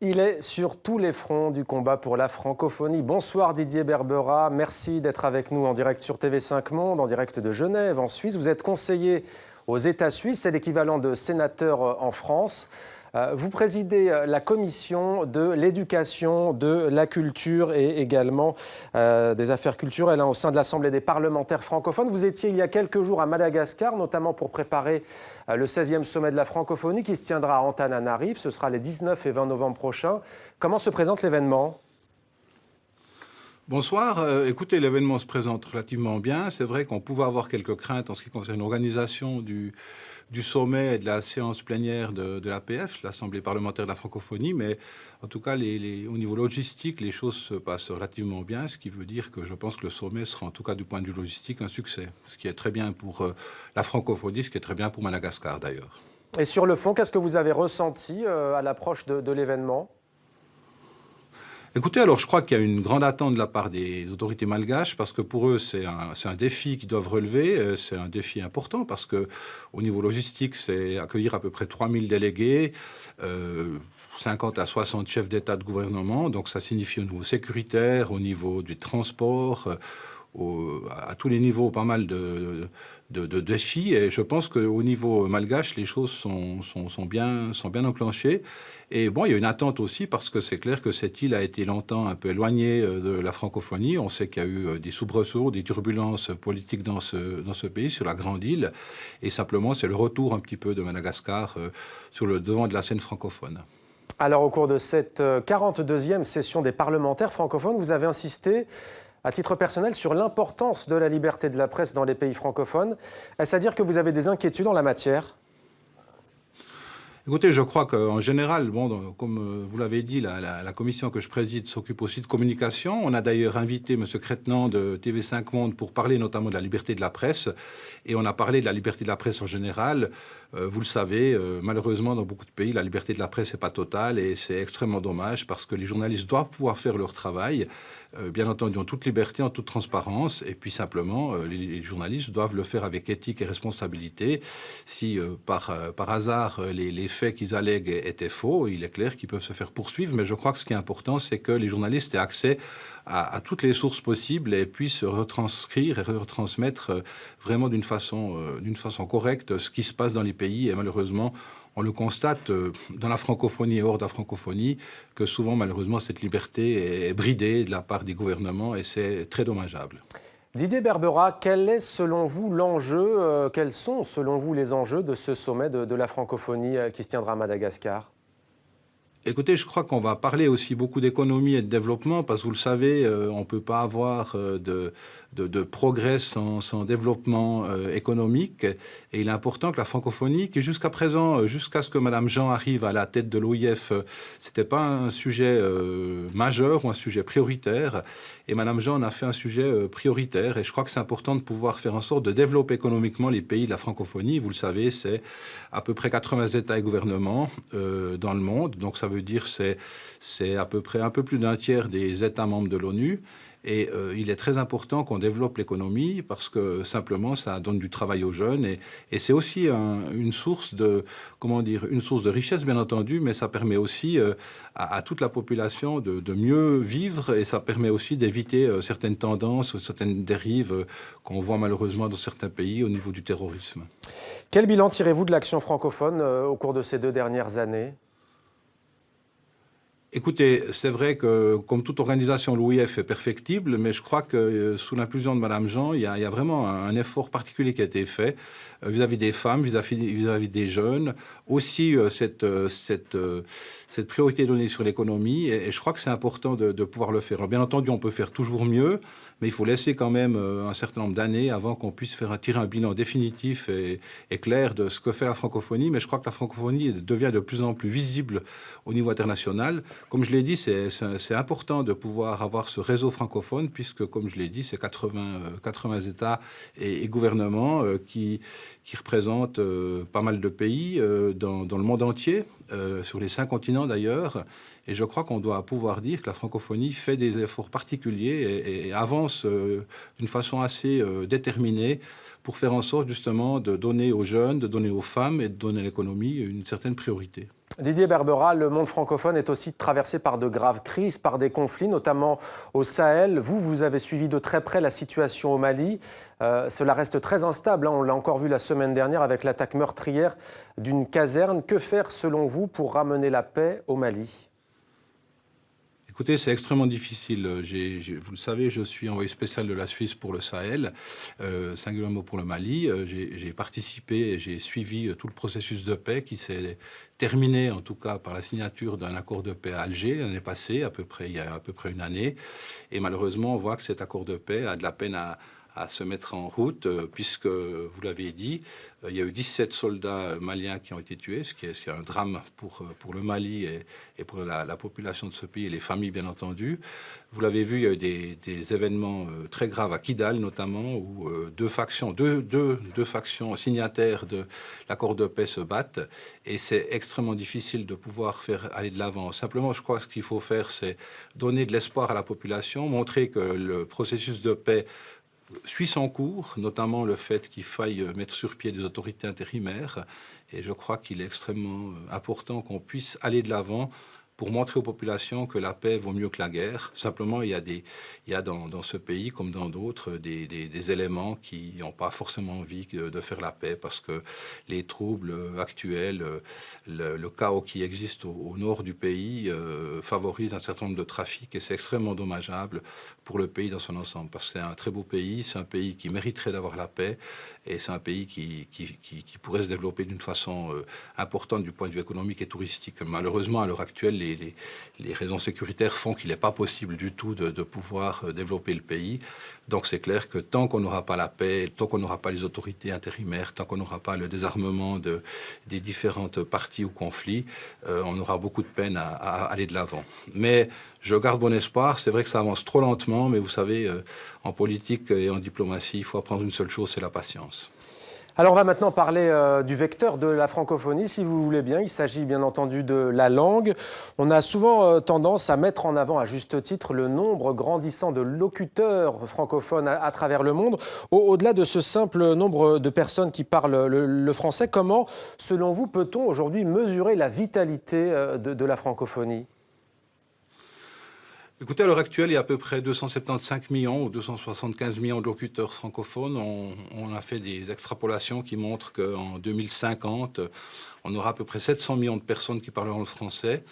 Il est sur tous les fronts du combat pour la francophonie. Bonsoir Didier Berbera, merci d'être avec nous en direct sur TV5 Monde, en direct de Genève, en Suisse. Vous êtes conseiller aux États suisses, c'est l'équivalent de sénateur en France. Vous présidez la commission de l'éducation, de la culture et également des affaires culturelles au sein de l'Assemblée des parlementaires francophones. Vous étiez il y a quelques jours à Madagascar, notamment pour préparer le 16e sommet de la francophonie qui se tiendra à Antananarive. Ce sera les 19 et 20 novembre prochains. Comment se présente l'événement ? Bonsoir. Écoutez, l'événement se présente relativement bien. C'est vrai qu'on pouvait avoir quelques craintes en ce qui concerne l'organisation du sommet et de la séance plénière de l'APF, l'Assemblée parlementaire de la francophonie, mais en tout cas, au niveau logistique, les choses se passent relativement bien, ce qui veut dire que je pense que le sommet sera, en tout cas du point de vue logistique, un succès, ce qui est très bien pour la francophonie, ce qui est très bien pour Madagascar d'ailleurs. Et sur le fond, qu'est-ce que vous avez ressenti à l'approche de l'événement ? Écoutez, alors je crois qu'il y a une grande attente de la part des autorités malgaches parce que pour eux, c'est un défi qu'ils doivent relever. C'est un défi important parce qu'au niveau logistique, c'est accueillir à peu près 3000 délégués, 50 à 60 chefs d'État de gouvernement. Donc ça signifie au niveau sécuritaire, au niveau du transport, à tous les niveaux, pas mal de défis. Et je pense qu'au niveau malgache, les choses sont bien enclenchées. Et bon, il y a une attente aussi parce que c'est clair que cette île a été longtemps un peu éloignée de la francophonie. On sait qu'il y a eu des soubresauts, des turbulences politiques dans ce pays, sur la grande île. Et simplement, c'est le retour un petit peu de Madagascar sur le devant de la scène francophone. Alors, au cours de cette 42e session des parlementaires francophones, vous avez insisté à titre personnel sur l'importance de la liberté de la presse dans les pays francophones. Est-ce à dire que vous avez des inquiétudes en la matière ? Écoutez, je crois qu'en général, bon, comme vous l'avez dit, la commission que je préside s'occupe aussi de communication. On a d'ailleurs invité M. Crétenant de TV5 Monde pour parler notamment de la liberté de la presse. Et on a parlé de la liberté de la presse en général. Vous le savez, malheureusement, dans beaucoup de pays, la liberté de la presse n'est pas totale et c'est extrêmement dommage parce que les journalistes doivent pouvoir faire leur travail, bien entendu en toute liberté, en toute transparence. Et puis simplement, les journalistes doivent le faire avec éthique et responsabilité. Si par hasard, les faits qu'ils allèguent étaient faux, il est clair qu'ils peuvent se faire poursuivre. Mais je crois que ce qui est important, c'est que les journalistes aient accès à toutes les sources possibles et puissent retranscrire et retransmettre vraiment d'une façon correcte ce qui se passe dans les pays. Et malheureusement, on le constate dans la francophonie et hors de la francophonie, que souvent, malheureusement, cette liberté est bridée de la part des gouvernements et c'est très dommageable. Didier Berbera, quel est selon vous l'enjeu, quels sont selon vous les enjeux de ce sommet de la francophonie qui se tiendra à Madagascar ? Écoutez, je crois qu'on va parler aussi beaucoup d'économie et de développement parce que vous le savez, on ne peut pas avoir de progrès sans développement économique. Et il est important que la francophonie, qui jusqu'à présent, jusqu'à ce que Mme Jean arrive à la tête de l'OIF, c'était pas un sujet majeur ou un sujet prioritaire. Et Mme Jean en a fait un sujet prioritaire. Et je crois que c'est important de pouvoir faire en sorte de développer économiquement les pays de la francophonie. Vous le savez, c'est à peu près 80 États et gouvernements dans le monde. Donc ça veut dire c'est à peu près un peu plus d'un tiers des États membres de l'ONU. Et il est très important qu'on développe l'économie parce que simplement ça donne du travail aux jeunes et c'est aussi une source de richesse bien entendu, mais ça permet aussi à toute la population de mieux vivre et ça permet aussi d'éviter certaines tendances, certaines dérives qu'on voit malheureusement dans certains pays au niveau du terrorisme. Quel bilan tirez-vous de l'action francophone au cours de ces 2 dernières années ? Écoutez, c'est vrai que, comme toute organisation, l'OIF est perfectible, mais je crois que sous l'impulsion de Mme Jean, il y a vraiment un effort particulier qui a été fait vis-à-vis des femmes, vis-à-vis des jeunes. Aussi, cette priorité donnée sur l'économie, et je crois que c'est important de pouvoir le faire. Alors, bien entendu, on peut faire toujours mieux, mais il faut laisser quand même un certain nombre d'années avant qu'on puisse tirer un bilan définitif et clair de ce que fait la francophonie. Mais je crois que la francophonie devient de plus en plus visible au niveau international. Comme je l'ai dit, c'est important de pouvoir avoir ce réseau francophone, puisque, comme je l'ai dit, c'est 80 États et gouvernements qui représentent pas mal de pays dans le monde entier, sur les 5 continents d'ailleurs. Et je crois qu'on doit pouvoir dire que la francophonie fait des efforts particuliers et avance d'une façon assez déterminée pour faire en sorte justement de donner aux jeunes, de donner aux femmes et de donner à l'économie une certaine priorité. Didier Berbera, le monde francophone est aussi traversé par de graves crises, par des conflits, notamment au Sahel. Vous avez suivi de très près la situation au Mali. Cela reste très instable, hein. On l'a encore vu la semaine dernière avec l'attaque meurtrière d'une caserne. Que faire, selon vous, pour ramener la paix au Mali ? Écoutez, c'est extrêmement difficile. Vous le savez, je suis envoyé spécial de la Suisse pour le Sahel, singulièrement pour le Mali. J'ai participé et j'ai suivi tout le processus de paix qui s'est terminé, en tout cas, par la signature d'un accord de paix à Alger l'année passée, il y a à peu près une année. Et malheureusement, on voit que cet accord de paix a de la peine à se mettre en route, puisque, vous l'avez dit, il y a eu 17 soldats maliens qui ont été tués, ce qui est un drame pour le Mali et pour la population de ce pays et les familles, bien entendu. Vous l'avez vu, il y a eu des événements très graves à Kidal, notamment, où deux factions signataires de l'accord de paix se battent, et c'est extrêmement difficile de pouvoir faire aller de l'avant. Simplement, je crois que ce qu'il faut faire, c'est donner de l'espoir à la population, montrer que le processus de paix suit son cours, notamment le fait qu'il faille mettre sur pied des autorités intérimaires. Et je crois qu'il est extrêmement important qu'on puisse aller de l'avant pour montrer aux populations que la paix vaut mieux que la guerre. Simplement, il y a dans ce pays, comme dans d'autres, des éléments qui n'ont pas forcément envie de faire la paix, parce que les troubles actuels, le chaos qui existe au nord du pays favorise un certain nombre de trafics, et c'est extrêmement dommageable pour le pays dans son ensemble, parce que c'est un très beau pays, c'est un pays qui mériterait d'avoir la paix, et c'est un pays qui pourrait se développer d'une façon importante du point de vue économique et touristique. Malheureusement, à l'heure actuelle, les raisons sécuritaires font qu'il n'est pas possible du tout de pouvoir développer le pays. Donc c'est clair que tant qu'on n'aura pas la paix, tant qu'on n'aura pas les autorités intérimaires, tant qu'on n'aura pas le désarmement des différentes parties ou conflits, on aura beaucoup de peine à aller de l'avant. Mais je garde bon espoir. C'est vrai que ça avance trop lentement, mais vous savez, en politique et en diplomatie, il faut apprendre une seule chose, c'est la patience. Alors on va maintenant parler du vecteur de la francophonie, si vous voulez bien. Il s'agit bien entendu de la langue. On a souvent tendance à mettre en avant, à juste titre, le nombre grandissant de locuteurs francophones à travers le monde. Au-delà de ce simple nombre de personnes qui parlent le français, comment, selon vous, peut-on aujourd'hui mesurer la vitalité de la francophonie ? Écoutez, à l'heure actuelle, il y a à peu près 275 millions ou 275 millions de locuteurs francophones. On a fait des extrapolations qui montrent qu'en 2050, on aura à peu près 700 millions de personnes qui parleront le français,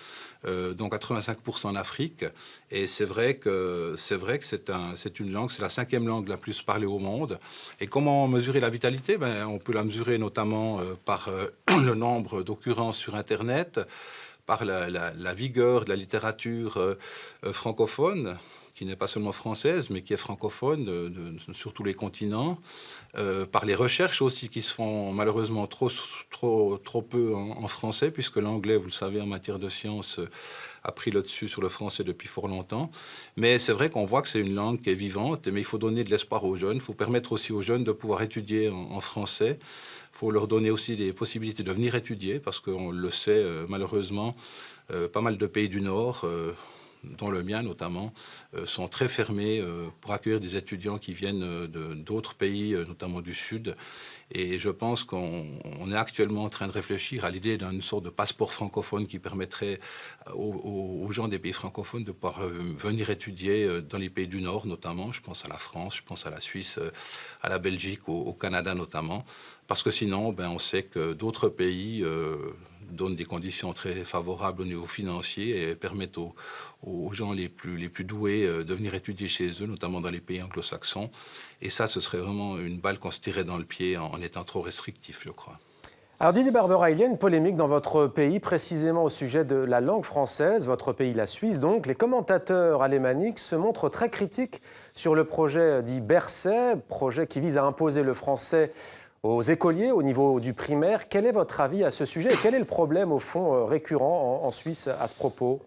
dont 85% en Afrique. Et c'est vrai que c'est une langue, c'est la 5e langue la plus parlée au monde. Et comment mesurer la vitalité ? On peut la mesurer notamment par le nombre d'occurrences sur Internet, par la vigueur de la littérature francophone, qui n'est pas seulement française, mais qui est francophone sur tous les continents, par les recherches aussi qui se font malheureusement trop peu en français, puisque l'anglais, vous le savez, en matière de sciences, a pris le dessus sur le français depuis fort longtemps. Mais c'est vrai qu'on voit que c'est une langue qui est vivante, mais il faut donner de l'espoir aux jeunes, il faut permettre aussi aux jeunes de pouvoir étudier en français. Il faut leur donner aussi des possibilités de venir étudier, parce qu'on le sait, malheureusement, pas mal de pays du Nord, dont le mien notamment, sont très fermés pour accueillir des étudiants qui viennent d'autres pays, notamment du Sud. Et je pense qu'on est actuellement en train de réfléchir à l'idée d'une sorte de passeport francophone qui permettrait aux gens des pays francophones de pouvoir venir étudier dans les pays du Nord notamment. Je pense à la France, je pense à la Suisse, à la Belgique, au Canada notamment. Parce que sinon, on sait que d'autres pays donnent des conditions très favorables au niveau financier et permettent aux gens les plus doués de venir étudier chez eux, notamment dans les pays anglo-saxons. Et ça, ce serait vraiment une balle qu'on se tirait dans le pied en étant trop restrictif, je crois. Alors Didier Berbera, il y a une polémique dans votre pays, précisément au sujet de la langue française, votre pays, la Suisse. Donc, les commentateurs alémaniques se montrent très critiques sur le projet dit Bercet, projet qui vise à imposer le français aux écoliers au niveau du primaire. Quel est votre avis à ce sujet et quel est le problème, au fond, récurrent en Suisse à ce propos ?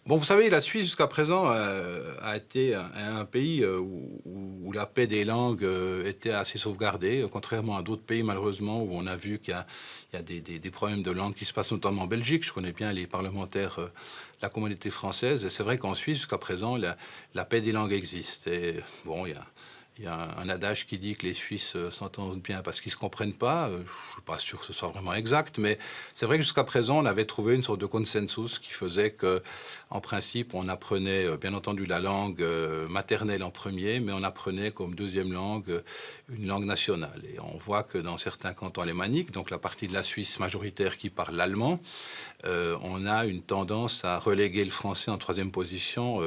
Bon, vous savez, la Suisse, jusqu'à présent, a été un pays où la paix des langues était assez sauvegardée, contrairement à d'autres pays, malheureusement, où on a vu qu'il y a des problèmes de langue qui se passent, notamment en Belgique. Je connais bien les parlementaires de la communauté française. Et c'est vrai qu'en Suisse, jusqu'à présent, la paix des langues existe. Et bon, il Il y a un adage qui dit que les Suisses s'entendent bien parce qu'ils ne se comprennent pas. Je ne suis pas sûr que ce soit vraiment exact, mais c'est vrai que jusqu'à présent, on avait trouvé une sorte de consensus qui faisait que, en principe, on apprenait bien entendu la langue maternelle en premier, mais on apprenait comme deuxième langue une langue nationale. Et on voit que dans certains cantons alémaniques, donc la partie de la Suisse majoritaire qui parle l'allemand, on a une tendance à reléguer le français en troisième position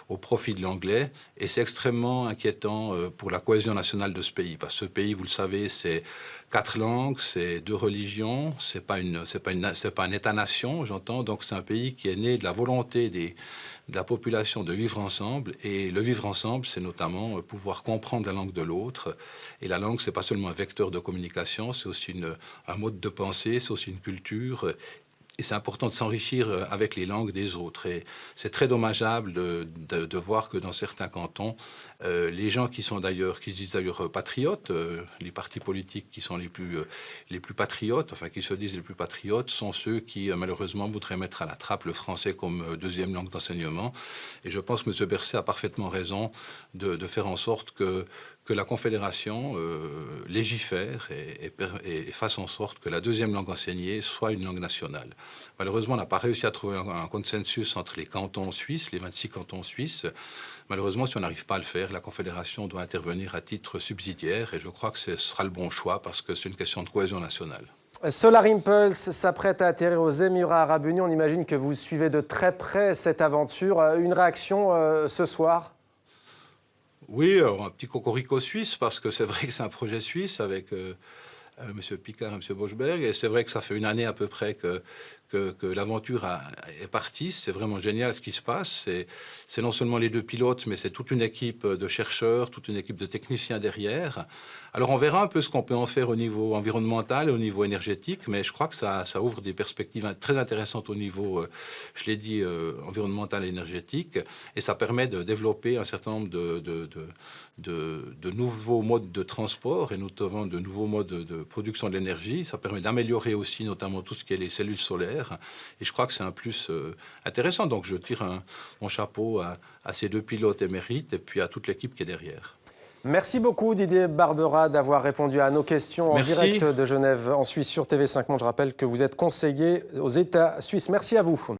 au profit de l'anglais. Et c'est extrêmement inquiétant pour la cohésion nationale de ce pays. Parce que ce pays, vous le savez, c'est 4 langues, c'est 2 religions, c'est pas un État-nation, j'entends. Donc c'est un pays qui est né de la volonté de la population de vivre ensemble. Et le vivre ensemble, c'est notamment pouvoir comprendre la langue de l'autre. Et la langue, c'est pas seulement un vecteur de communication, c'est aussi un mode de pensée, c'est aussi une culture. Et c'est important de s'enrichir avec les langues des autres. Et c'est très dommageable de voir que dans certains cantons, les gens qui se disent d'ailleurs patriotes, les partis politiques qui sont les plus patriotes, enfin qui se disent les plus patriotes, sont ceux qui malheureusement voudraient mettre à la trappe le français comme deuxième langue d'enseignement. Et je pense que M. Berset a parfaitement raison de faire en sorte que la Confédération légifère et fasse en sorte que la deuxième langue enseignée soit une langue nationale. Malheureusement, on n'a pas réussi à trouver un consensus entre les cantons suisses, les 26 cantons suisses. Malheureusement, si on n'arrive pas à le faire, la Confédération doit intervenir à titre subsidiaire et je crois que ce sera le bon choix parce que c'est une question de cohésion nationale. Solar Impulse s'apprête à atterrir aux Émirats Arabes Unis. On imagine que vous suivez de très près cette aventure. Une réaction ce soir ? Oui, un petit cocorico suisse, parce que c'est vrai que c'est un projet suisse avec M. Picard et M. Boschberg, et c'est vrai que ça fait une année à peu près que l'aventure est partie. C'est vraiment génial ce qui se passe. C'est non seulement les 2 pilotes, mais c'est toute une équipe de chercheurs, toute une équipe de techniciens derrière. Alors on verra un peu ce qu'on peut en faire au niveau environnemental et au niveau énergétique, mais je crois que ça ouvre des perspectives très intéressantes au niveau, je l'ai dit, environnemental et énergétique, et ça permet de développer un certain nombre de nouveaux modes de transport et notamment de nouveaux modes de production de l'énergie. Ça permet d'améliorer aussi notamment tout ce qui est les cellules solaires, et je crois que c'est un plus intéressant. Donc je tire mon chapeau à ces 2 pilotes émérites et puis à toute l'équipe qui est derrière. Merci beaucoup Didier Barbera d'avoir répondu à nos questions en direct de Genève en Suisse sur TV5 Monde. Je rappelle que vous êtes conseiller aux États suisses. Merci à vous.